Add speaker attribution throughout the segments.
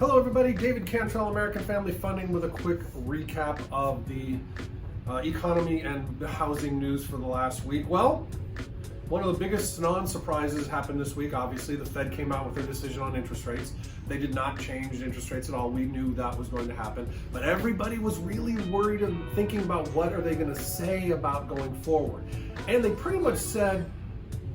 Speaker 1: Hello everybody, David Cantrell, American Family Funding, with a quick recap of the economy and the housing news for the last week. Well, one of the biggest non-surprises happened this week. Obviously, the Fed came out with their decision on interest rates. They did not change interest rates at all. We knew that was going to happen. But everybody was really worried and thinking about what are they going to say about going forward. And they pretty much said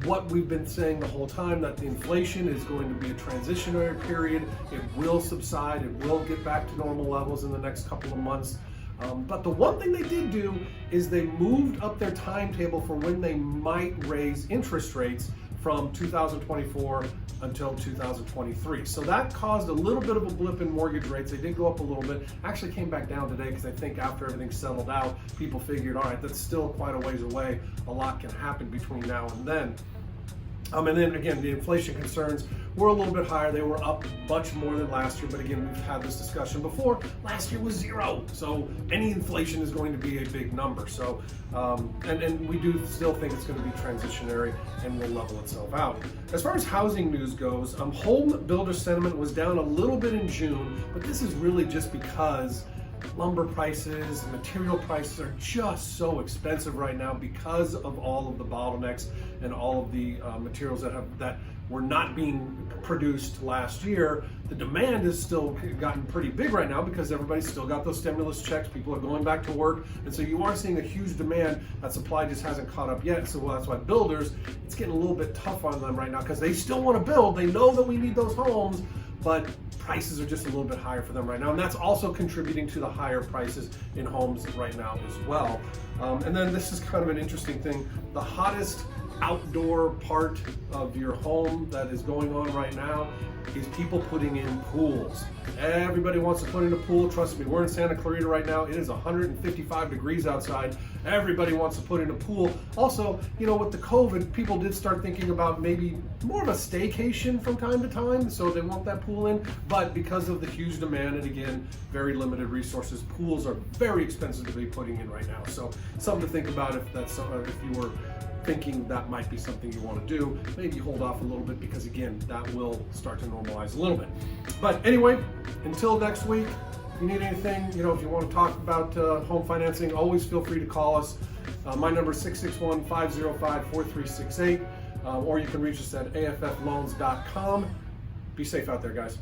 Speaker 1: what we've been saying the whole time, that the inflation is going to be a transitionary period. It will subside. It will get back to normal levels in the next couple of months. But the one thing they did do is they moved up their timetable for when they might raise interest rates from 2024 until 2023. So that caused a little bit of a blip in mortgage rates. They did go up a little bit. Actually came back down today because I think after everything settled out, people figured, all right, that's still quite a ways away. A lot can happen between now and then. And then again, the inflation concerns were a little bit higher. They were up much more than last year, but again, we've had this discussion before. Last year was 0, so any inflation is going to be a big number. So, and we do still think it's going to be transitionary and will level itself out. As far as housing news goes, home builder sentiment was down a little bit in June, but this is really just because lumber prices, material prices are just so expensive right now because of all of the bottlenecks and all of the materials that were not being produced last year. The demand has still gotten pretty big right now because everybody's still got those stimulus checks. People are going back to work, and so you are seeing a huge demand. That supply just hasn't caught up yet. So that's why builders, it's getting a little bit tough on them right now because they still want to build. They know that we need those homes, but prices are just a little bit higher for them right now, and that's also contributing to the higher prices in homes right now as well. And then this is kind of an interesting thing. The hottest outdoor part of your home that is going on right now is people putting in pools. Everybody wants to put in a pool. Trust me, we're in Santa Clarita right now. It is 155 degrees outside. Everybody wants to put in a pool. Also, you know, with the COVID, people did start thinking about maybe more of a staycation from time to time, so they want that pool in. But because of the huge demand and again, very limited resources, pools are very expensive to be putting in right now. So something to think about if that's if you were thinking that might be something you want to do. Maybe hold off a little bit because again, that will start to normalize a little bit. But anyway, until next week, if you need anything, you know, if you want to talk about home financing, always feel free to call us. My number is 661-505-4368, or you can reach us at affloans.com. Be safe out there, guys.